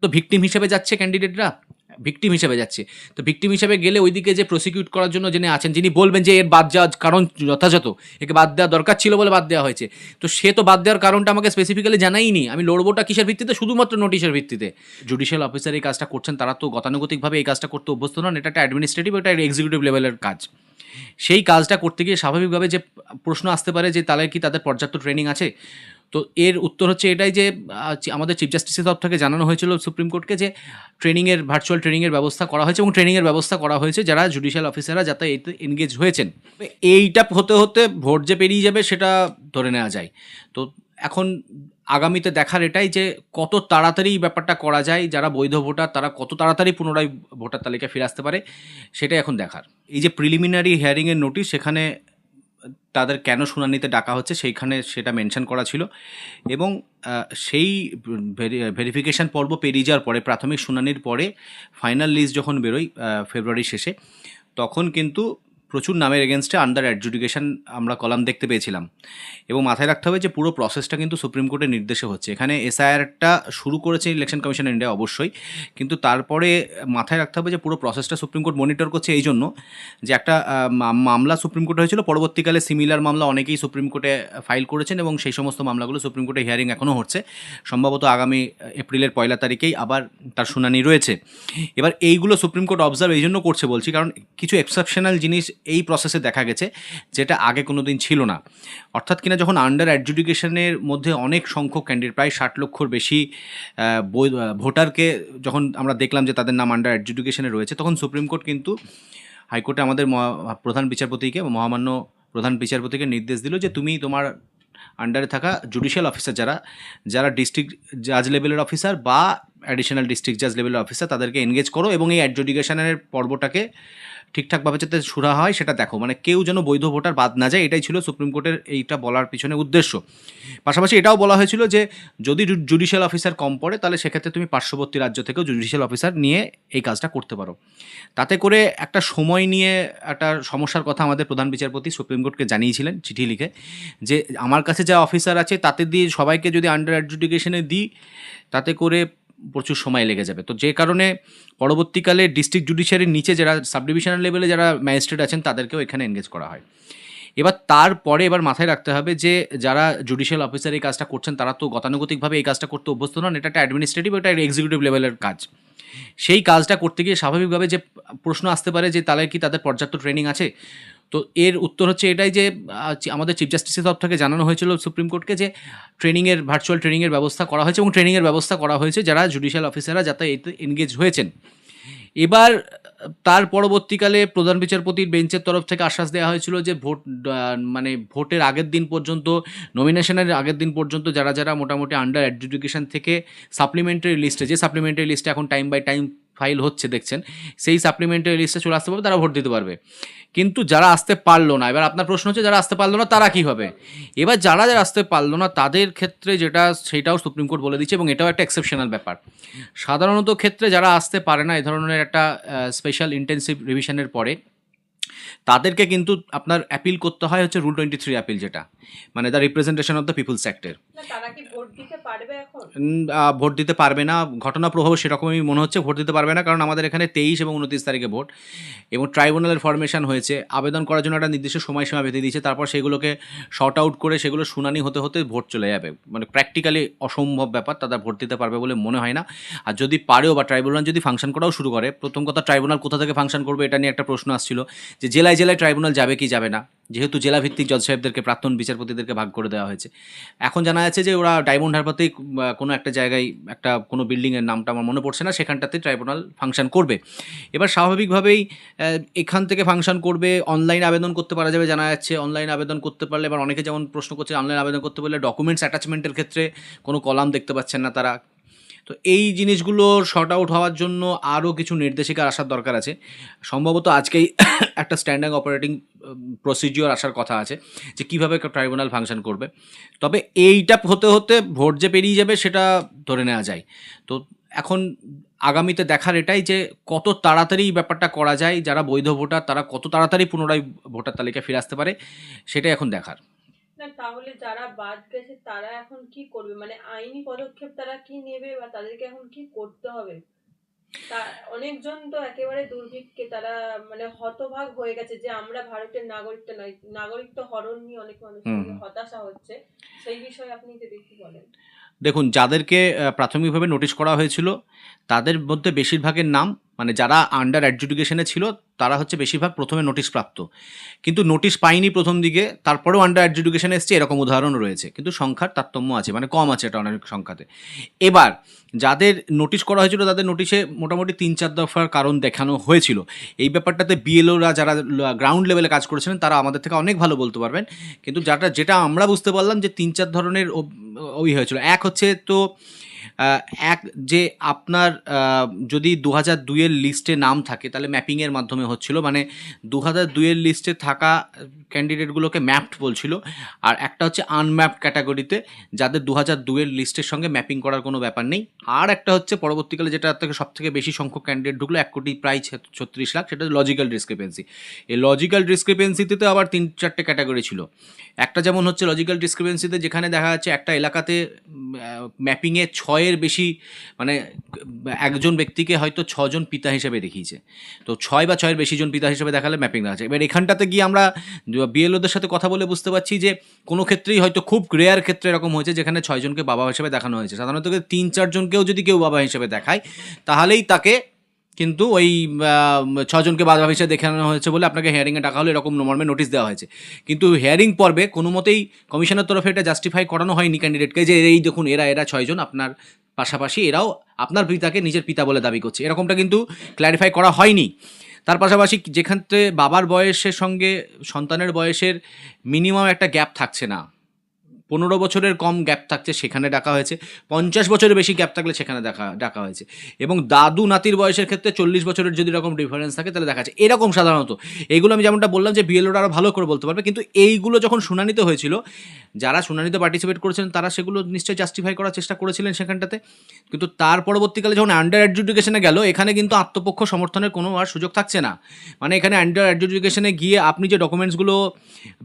তো ভিকটিম হিসেবে যাচ্ছে ক্যান্ডিডেটরা, ভিকটিম হিসেবে যাচ্ছে। তো ভিকটিম হিসেবে গেলে ওইদিকে যে প্রসিকিউট করার জন্য যিনি আছেন, যিনি বলবেন যে এর বাদ যাওয়ার কারণ যথাযথ, একে বাদ দেওয়া দরকার ছিল বলে বাদ দেওয়া হয়েছে, তো সে তো বাদ দেওয়ার কারণটা আমাকে স্পেসিফিক্যালি জানাইনি। আমি লড়বোটা কিসের ভিত্তিতে? শুধুমাত্র নোটিশের ভিত্তিতে। জুডিশিয়াল অফিসার এই কাজটা করছেন, তারা তো গতানুগতিকভাবে এই কাজটা করতে অভ্যস্ত নন। এটা একটা অ্যাডমিনিস্ট্রেটিভ, এটা এক্সিকিউটিভ লেভেলের কাজ। সেই কাজটা করতে গিয়ে স্বাভাবিকভাবে যে প্রশ্ন আসতে পারে যে তাহলে কি তাদের পর্যাপ্ত ট্রেনিং আছে? তো এর উত্তর হচ্ছে এটাই যে আমাদের চিফ জাস্টিসের তরফ থেকে জানানো হয়েছিল সুপ্রিম কোর্টকে যে ট্রেনিংয়ের, ভার্চুয়াল ট্রেনিংয়ের ব্যবস্থা করা হয়েছে এবং ট্রেনিংয়ের ব্যবস্থা করা হয়েছে যারা জুডিশিয়াল অফিসাররা যাতে এতে এনগেজ হয়েছেন। এইটা হতে হতে ভোট যে পেরিয়ে যাবে সেটা ধরে নেওয়া যায়। তো এখন আগামীতে দেখার এটাই যে কত তাড়াতাড়ি ব্যাপারটা করা যায়, যারা বৈধ ভোটার তারা কত তাড়াতাড়ি পুনরায় ভোটার তালিকায় ফিরে আসতে পারে, সেটাই এখন দেখার। এই যে প্রিলিমিনারি হিয়ারিংয়ের নোটিশ, সেখানে তাদের কেন শুনানিতে ডাকা হচ্ছে সেইখানে সেটা মেনশন করা ছিল এবং সেই ভেরিফিকেশান পর্ব পেরিয়ে যাওয়ার পরে, প্রাথমিক শুনানির পরে ফাইনাল লিস্ট যখন বেরোয় ফেব্রুয়ারি শেষে, তখন কিন্তু প্রচুর নামের এগেনস্টে আন্ডার অ্যাডজুডিকেশন আমরা কলাম দেখতে পেয়েছিলাম। এবং মাথায় রাখতে হবে যে পুরো প্রসেসটা কিন্তু সুপ্রিম কোর্টের নির্দেশে হচ্ছে। এখানে এসআইআরটা শুরু করেছে ইলেকশন কমিশন ইন্ডিয়া অবশ্যই, কিন্তু তারপরে মাথায় রাখতে হবে যে পুরো প্রসেসটা সুপ্রিম কোর্ট মনিটর করছে এই জন্য যে একটা মামলা সুপ্রিম কোর্টে হয়েছিল, পরবর্তীকালে সিমিলার মামলা অনেকেই সুপ্রিম কোর্টে ফাইল করেছেন এবং সেই সমস্ত মামলাগুলো সুপ্রিম কোর্টে হিয়ারিং এখনও হচ্ছে। সম্ভবত আগামী এপ্রিলের 1 তারিখেই আবার তার শুনানি রয়েছে। এবার এইগুলো সুপ্রিম কোর্ট অবজার্ভ এই জন্য করছে বলছি, কারণ কিছু এক্সেপশনাল জিনিস এই প্রসেসে দেখা গেছে যেটা আগে কোনো দিন ছিল না। অর্থাৎ কিনা যখন আন্ডার অ্যাডজুডিকেশনের মধ্যে অনেক সংখ্যক ক্যান্ডিডেট, প্রায় 60 লক্ষর বেশি ভোটারকে যখন আমরা দেখলাম যে তাদের নাম আন্ডার অ্যাডজুডিকেশনে রয়েছে, তখন সুপ্রিম কোর্ট কিন্তু হাইকোর্টে আমাদের প্রধান বিচারপতিকে, মহামান্য প্রধান বিচারপতিকে নির্দেশ দিল যে তুমি তোমার আন্ডারে থাকা জুডিশিয়াল অফিসার যারা ডিস্ট্রিক্ট জাজ লেভেলের অফিসার বা অ্যাডিশনাল ডিস্ট্রিক্ট জাজ লেভেলের অফিসার, তাদেরকে এনগেজ করো এবং এই অ্যাডজুডিকেশনের পর্বটাকে ঠিকঠাকভাবে যাতে সুরা হয় সেটা দেখো। মানে কেউ যেন বৈধ ভোটার বাদ না যায়, এটাই ছিল সুপ্রিম কোর্টের এইটা বলার পিছনে উদ্দেশ্য। পাশাপাশি এটাও বলা হয়েছিল যে যদি জুডিশিয়াল অফিসার কম পড়ে তাহলে সেক্ষেত্রে তুমি পার্শ্ববর্তী রাজ্য থেকেও জুডিশিয়াল অফিসার নিয়ে এই কাজটা করতে পারো। তাতে করে একটা সময় নিয়ে একটা সমস্যার কথা আমাদের প্রধান বিচারপতি সুপ্রিম কোর্টকে জানিয়েছিলেন চিঠি লিখে, যে আমার কাছে যা অফিসার আছে তাতে দিয়ে সবাইকে যদি আন্ডার অ্যাডজুডিকেশনে দিই তাতে করে প্রচুর সময় লেগে যাবে। তো যে কারণে পরবর্তীকালে ডিস্ট্রিক্ট জুডিশিয়ারির নিচে যারা সাব ডিভিশনাল লেভেলে যারা ম্যাজিস্ট্রেট আছেন তাদেরকেও এখানে এনগেজ করা হয়। এবার তারপরে মাথায় রাখতে হবে যে যারা জুডিশিয়াল অফিসার এই কাজটা করছেন তারা তো গতানুগতিকভাবে এই কাজটা করতে অভ্যস্ত নন। এটা একটা অ্যাডমিনিস্ট্রেটিভ, এটা এক্সিকিউটিভ লেভেলের কাজ। সেই কাজটা করতে গিয়ে স্বাভাবিকভাবে যে প্রশ্ন আসতে পারে যে তাহলে কি তাদের পর্যাপ্ত ট্রেনিং আছে? তো এর উত্তর হচ্ছে এটাই যে আমাদের চিফ জাস্টিসের তরফ থেকে জানানো হয়েছিল সুপ্রিম কোর্টকে যে ট্রেনিংয়ের, ভার্চুয়াল ট্রেনিংয়ের ব্যবস্থা করা হয়েছে এবং ট্রেনিংয়ের ব্যবস্থা করা হয়েছে যারা জুডিশিয়াল অফিসাররা যাতে এতে এনগেজ হয়েছেন। এবার তার পরবর্তীকালে প্রধান বিচারপতির বেঞ্চের তরফ থেকে আশ্বাস দেওয়া হয়েছিল যে মানে ভোটের আগের দিন পর্যন্ত, নমিনেশনের আগের দিন পর্যন্ত যারা যারা মোটামুটি আন্ডার অ্যাডজুডিকেশন থেকে সাপ্লিমেন্টারি লিস্টে, যে সাপ্লিমেন্টারি লিস্টে এখন টাইম বাই টাইম ফাইল হচ্ছে দেখছেন, সেই সাপ্লিমেন্টারি লিস্টে চলে আসতে পারবে, তারা ভোট দিতে পারবে। কিন্তু যারা আসতে পারলো না, এবার আপনার প্রশ্ন হচ্ছে যারা আসতে পারলো না তারা কী হবে? এবার যারা আসতে পারলো না তাদের ক্ষেত্রে যেটা, সেটাও সুপ্রিম কোর্ট বলে দিচ্ছে এবং এটাও একটা এক্সেপশনাল ব্যাপার। সাধারণত ক্ষেত্রে যারা আসতে পারে না এই ধরনের একটা স্পেশাল ইন্টেন্সিভ রিভিশনের পরে, তাদেরকে কিন্তু আপনার অ্যাপিল করতে হয় হচ্ছে রুল 23 অ্যাপিল, যেটা মানে the representation of the people's অ্যাক্টের। ভোট দিতে পারবে না, ঘটনা প্রভাব সেরকমই মনে হচ্ছে, ভোট দিতে পারবে না, কারণ আমাদের এখানে 23 এবং 29 তারিখে ভোট এবং ট্রাইব্যুনালের ফরমেশন হয়েছে, আবেদন করার জন্য একটা নির্দিষ্ট সময়সীমা বেঁধে দিয়েছে, তারপর সেগুলোকে শর্ট আউট করে সেগুলো শুনানি হতে হতে ভোট চলে যাবে। মানে প্র্যাকটিক্যালি অসম্ভব ব্যাপার, তারা ভোট দিতে পারবে বলে মনে হয় না। আর যদি পারেও বা ট্রাইব্যুনাল যদি ফাংশন করাও শুরু করে, প্রথম কথা ট্রাইব্যুনাল কোথা থেকে ফাংশন করবে এটা নিয়ে একটা প্রশ্ন আসছিল যে জেলায় জেলায় ট্রাইব্যুনাল যাবে কি যাবে না, যেহেতু জেলাভিত্তিক জজ সাহেবদেরকে, প্রাক্তন বিচারপতিদেরকে ভাগ করে দেওয়া হয়েছে। এখন জানা যাচ্ছে যে ওরা ডায়মন্ড হারবারেই কোনো একটা জায়গায়, একটা কোনো বিল্ডিংয়ের নামটা আমার মনে পড়ছে না, সেখানটাতে ট্রাইব্যুনাল ফাংশন করবে। এবার স্বাভাবিকভাবেই এখান থেকে ফাংশন করবে, অনলাইন আবেদন করতে পারা যাবে জানা যাচ্ছে। অনলাইন আবেদন করতে পারলে, এবার অনেকে যেমন প্রশ্ন করছে অনলাইন আবেদন করতে পারলে ডকুমেন্টস অ্যাটাচমেন্টের ক্ষেত্রে কোনো কলাম দেখতে পাচ্ছেন না তারা। তো এই জিনিসগুলো শর্ট আউট হওয়ার জন্য আরও কিছু নির্দেশিকা আসার দরকার আছে। সম্ভবত আজকেই একটা স্ট্যান্ডার্ড অপারেটিং প্রসিডিওর আসার কথা আছে যে কীভাবে ট্রাইব্যুনাল ফাংশন করবে। তবে এইটা হতে হতে ভোট যে পেরিয়ে যাবে সেটা ধরে নেওয়া যায়। তো এখন আগামীতে দেখার এটাই যে কত তাড়াতাড়ি ব্যাপারটা করা যায়, যারা বৈধ ভোটার তারা কত তাড়াতাড়ি পুনরায় ভোটার তালিকায় ফিরে আসতে পারে, সেটাই এখন দেখার। না তাহলে যারা বাদ গেছে তারা এখন কি করবে, মানে আইনি পদক্ষেপ তারা কি নেবে বা তাদেরকে এখন কি করতে হবে? তা অনেকজন তো একেবারে দুর্ভিক্ষে তারা মানে হতভাগ হয়ে গেছে যে আমরা ভারতের নাগরিকত্ব নয়, নাগরিকত্ব হরণ নিয়ে অনেক মানুষের হুম মধ্যে হুম। হতাশা হচ্ছে। সেই বিষয়ে আপনি যদি একটু বলেন। দেখুন, যাদেরকে প্রাথমিকভাবে নোটিশ করা হয়েছিল তাদের মধ্যে বেশিরভাগের নাম, মানে যারা আন্ডার অ্যাডজুডিকেশনে ছিল তারা হচ্ছে বেশিরভাগ প্রথমে নোটিশ প্রাপ্ত, কিন্তু নোটিশ পাইনি প্রথম দিকে, তারপরেও আন্ডার অ্যাডজুডিকেশনে এসছে, এরকম উদাহরণ রয়েছে, কিন্তু সংখ্যার তারতম্য আছে, মানে কম আছে এটা অনেক সংখ্যাতে। এবার যাদের নোটিশ করা হয়েছিল তাদের নোটিশে মোটামুটি ৩-৪ দফার কারণ দেখানো হয়েছিল। এই ব্যাপারটাতে বিএলওরা যারা গ্রাউন্ড লেভেলে কাজ করেছিলেন তারা আমাদের থেকে অনেক ভালো বলতে পারবেন, কিন্তু যেটা আমরা বুঝতে পারলাম যে ৩-৪ ধরনের ওই হয়েছিল। এক হচ্ছে তো এক যে আপনার যদি ২০০২-এর লিস্টে নাম থাকে তাহলে ম্যাপিংয়ের মাধ্যমে হচ্ছিল, মানে ২০০২-এর লিস্টে থাকা ক্যান্ডিডেটগুলোকে ম্যাপড বলছিল। আর একটা হচ্ছে আনম্যাপড ক্যাটাগরিতে, যাদের ২০০২-এর লিস্টের সঙ্গে ম্যাপিং করার কোনো ব্যাপার নেই। আর একটা হচ্ছে পরবর্তীকালে যেটা থেকে সবথেকে বেশি সংখ্যক ক্যান্ডিডেট ঢুকলো, ১ কোটি প্রায় ৩৬ লাখ, সেটা লজিক্যাল ডিসক্রিপেন্সি। এই লজিক্যাল ডিসক্রিপেন্সিতে তো আবার ৩-৪টে ক্যাটাগরি ছিল। একটা যেমন হচ্ছে লজিক্যাল ডিসক্রিপেন্সিতে, যেখানে দেখা যাচ্ছে একটা এলাকাতে ম্যাপিংয়ে ৬-এর বেশি, মানে একজন ব্যক্তিকে হয়তো ৬ জন পিতা হিসেবে দেখিয়েছে, তো ৬ বা ৬-এর বেশি জন পিতা হিসেবে দেখালে ম্যাপিং দেখা যায়। এবার এখানটাতে গিয়ে আমরা বিএলওদের সাথে কথা বলে বুঝতে পারছি যে কোনো ক্ষেত্রেই হয়তো খুব রেয়ার ক্ষেত্রে এরকম হয়েছে যেখানে ৬ জনকে বাবা হিসেবে দেখানো হয়েছে। সাধারণত ৩-৪ জনকেও যদি কেউ বাবা হিসেবে দেখায় তাহলেই তাকে কিন্তু ওই ৬ জনকে বাবা হিসেবে দেখানো হয়েছে বলে আপনাকে হিয়ারিংয়ে ডাকা হলো, এরকম মর্মে নোটিশ দেওয়া হয়েছে। কিন্তু হিয়ারিং পর্বে কোনো মতেই কমিশনের তরফে এটা জাস্টিফাই করানো হয়নি ক্যান্ডিডেটকে যে এই দেখুন এরা ৬ জন, আপনার পাশাপাশি এরাও আপনার পিতাকে নিজের পিতা বলে দাবি করছে, এরকমটা কিন্তু ক্ল্যারিফাই করা হয়নি। তার পাশাপাশি যেখানে বাবার বয়সের সঙ্গে সন্তানের বয়সের মিনিমাম একটা গ্যাপ থাকছে না, ১৫ বছরের কম গ্যাপ থাকছে সেখানে ডাকা হয়েছে, ৫০ বছরের বেশি গ্যাপ থাকলে সেখানে ডাকা হয়েছে, এবং দাদু নাতির বয়সের ক্ষেত্রে ৪০ বছরের যদি এরকম ডিফারেন্স থাকে তাহলে দেখা যাচ্ছে এরকম সাধারণত। এইগুলো আমি যেমনটা বললাম যে বিএলওরা আরও ভালো করে বলতে পারবে, কিন্তু এইগুলো যখন শুনানিতে হয়েছিল, যারা শুনানিতে পার্টিসিপেট করেছিলেন তারা সেগুলো নিশ্চয়ই জাস্টিফাই করার চেষ্টা করেছিলেন সেখানটাতে, কিন্তু তার পরবর্তীকালে যখন আন্ডার অ্যাডজুডিকেশনে গেল এখানে কিন্তু আত্মপক্ষ সমর্থনের কোনো আর সুযোগ থাকছে না। মানে এখানে আন্ডার অ্যাডজুডিকেশনে গিয়ে আপনি যে ডকুমেন্টসগুলো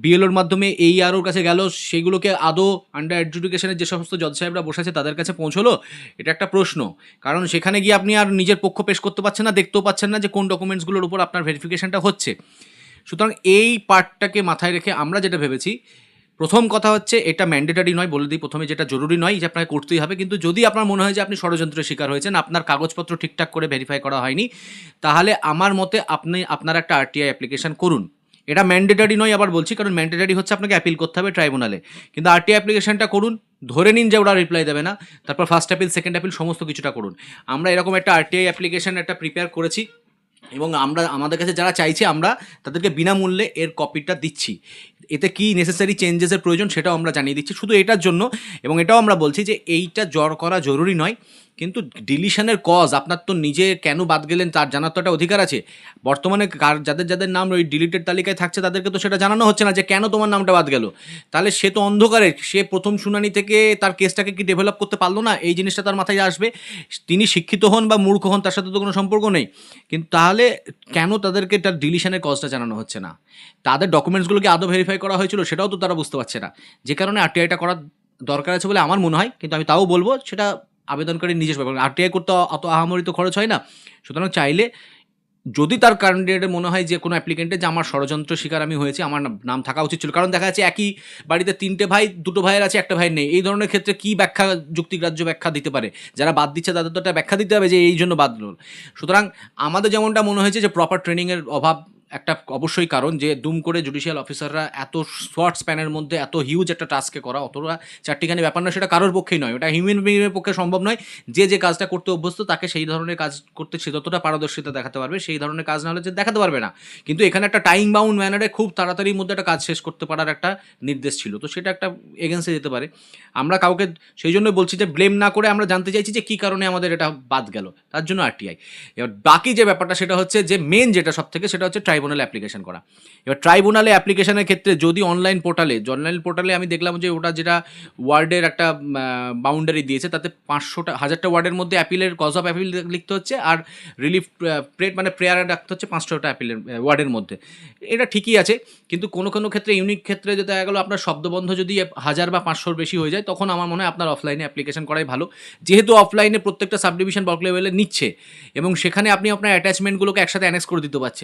বিএলওর মাধ্যমে এই আরওর কাছে গেল সেগুলোকে আদৌ আন্ডার অ্যাডজুডিকেশনের যে সমস্ত জজ সাহেবরা বসে আছে তাদের কাছে পৌঁছলো, এটা একটা প্রশ্ন। কারণ সেখানে গিয়ে আপনি আর নিজের পক্ষ পেশ করতে পারছেন না, দেখতেও পাচ্ছেন না যে কোন ডকুমেন্টসগুলোর উপর আপনার ভেরিফিকেশনটা হচ্ছে। সুতরাং এই পার্টটাকে মাথায় রেখে আমরা যেটা ভেবেছি, প্রথম কথা হচ্ছে এটা ম্যান্ডেটারি নয়, বলে দিই প্রথমে, যেটা জরুরি নয় যে আপনাকে করতেই হবে, কিন্তু যদি আপনার মনে হয় যে আপনি ষড়যন্ত্রের শিকার হয়েছেন, আপনার কাগজপত্র ঠিকঠাক করে ভেরিফাই করা হয়নি, তাহলে আমার মতে আপনার একটা আরটিআই অ্যাপ্লিকেশন করুন। এটা ম্যান্ডেটারি নয় আবার বলছি, কারণ ম্যান্ডেটারি হচ্ছে আপনাকে অ্যাপিল করতে হবে ট্রাইব্যুনালে, কিন্তু আরটিআই অ্যাপ্লিকেশনটা করুন। ধরে নিন যে ওরা রিপ্লাই দেবে না, তারপর ফার্স্ট অ্যাপিল, সেকেন্ড অ্যাপিল, সমস্ত কিছুটা করুন। আমরা এরকম একটা আরটিআই অ্যাপ্লিকেশন একটা প্রিপেয়ার করেছি, এবং আমরা আমাদের কাছে যারা চাইছে আমরা তাদেরকে বিনামূল্যে এর কপিটা দিচ্ছি। এতে কি নেসেসারি চেঞ্জেসের প্রয়োজন সেটাও আমরা জানিয়ে দিচ্ছি শুধু এটার জন্য। এবং এটাও আমরা বলছি যে এইটা করা জরুরি নয়, কিন্তু ডিলিশনের কজ আপনার তো নিজে কেন বাদ গেলেন তার জানার তো একটা অধিকার আছে। বর্তমানে যাদের নাম ওই ডিলিটেড তালিকায় থাকছে তাদেরকে তো সেটা জানানো হচ্ছে না যে কেন তোমার নামটা বাদ গেল। তাহলে সে তো অন্ধকারে, সে প্রথম শুনানি থেকে তার কেসটাকে কি ডেভেলপ করতে পারলো না, এই জিনিসটা তার মাথায় আসবে। তিনি শিক্ষিত হন বা মূর্খ হন তার সাথে তো কোনো সম্পর্ক নেই, কিন্তু তাহলে কেন তাদেরকে তার ডিলিশনের কজটা জানানো হচ্ছে না, তাদের ডকুমেন্টসগুলোকে আদৌ ভেরিফাই করা হয়েছিল সেটাও তো তারা বুঝতে পারছে না। যে কারণে আরটিআইটা করার দরকার আছে বলে আমার মনে হয়, কিন্তু আমি তাও বলবো সেটা আবেদনকারী নিজের ব্যাপার। আরটিআই করতে অত আহামরি তো খরচ হয় না। সুতরাং চাইলে যদি তার ক্যান্ডিডেটের মনে হয় যে কোনো অ্যাপ্লিকেন্টের যে আমার ষড়যন্ত্র শিকার আমি হয়েছি, আমার নাম থাকা উচিত ছিল, কারণ দেখা যাচ্ছে একই বাড়িতে 3টে ভাই, 2টো ভাইয়ের আছে, একটা ভাইয়ের নেই, এই ধরনের ক্ষেত্রে কী ব্যাখ্যা, যুক্তিগ্রাহ্য ব্যাখ্যা দিতে পারে? যারা বাদ দিচ্ছে তাদের তো একটা ব্যাখ্যা দিতে হবে যে এই জন্য বাদ হল। সুতরাং আমাদের যেমনটা মনে হয়েছে যে প্রপার ট্রেনিংয়ের অভাব একটা অবশ্যই কারণ, যে দুম করে জুডিশিয়াল অফিসাররা এত শর্ট স্প্যানের মধ্যে এত হিউজ একটা টাস্কে করা, অতটা চারটিখানি ব্যাপার নয়, সেটা কারোর পক্ষেই নয়, ওটা হিউম্যান বিংয়ের পক্ষে সম্ভব নয়। যে কাজটা করতে অভ্যস্ত তাকে সেই ধরনের কাজ করতে সে যতটা পারদর্শিতা দেখাতে পারবে, সেই ধরনের কাজ না হলে যে দেখাতে পারবে না। কিন্তু এখানে একটা টাইম বাউন্ড ম্যানারে খুব তাড়াতাড়ির মধ্যে একটা কাজ শেষ করতে পারার একটা নির্দেশ ছিল, তো সেটা একটা এগেন্সে যেতে পারে। আমরা কাউকে সেই জন্যই বলছি যে ব্লেম না করে আমরা জানতে চাইছি যে কী কারণে আমাদের এটা বাদ গেল, তার জন্য আরটিআই। এবার বাকি যে ব্যাপারটা সেটা হচ্ছে যে মেন যেটা সব থেকে, সেটা হচ্ছে ট্রাইব্যুনাল ট্রাইব্যুনালে অ্যাপ্লিকেশন করা। এবার ট্রাইব্যুনালে অ্যাপ্লিকেশনের ক্ষেত্রে যদি অনলাইন পোর্টালে আমি দেখলাম যে ওটা যেটা ওয়ার্ডের একটা বাউন্ডারি দিয়েছে, তাতে 500টা 1000টা ওয়ার্ডের মধ্যে অ্যাপিলের কজ অফ অ্যাপিল লিখতে হচ্ছে, আর রিলিফ প্রেট মানে প্রেয়ারে রাখতে হচ্ছে 500টা অ্যাপিলের ওয়ার্ডের মধ্যে। এটা ঠিকই আছে, কিন্তু কোনো কোনো ক্ষেত্রে ইউনিক ক্ষেত্রে যদি দেখা গেলো আপনার শব্দবন্ধ যদি 1000 বা 500-র বেশি হয়ে যায়, তখন আমার মনে হয় আপনার অফলাইনে অ্যাপ্লিকেশন করাই ভালো। যেহেতু অফলাইনে প্রত্যেকটা সাব ডিভিশন ব্লক লেভেলে নিচ্ছে এবং সেখানে আপনি আপনার অ্যাটাচমেন্টগুলোকে একসাথে অ্যানেক্স করে দিতে পারছেন।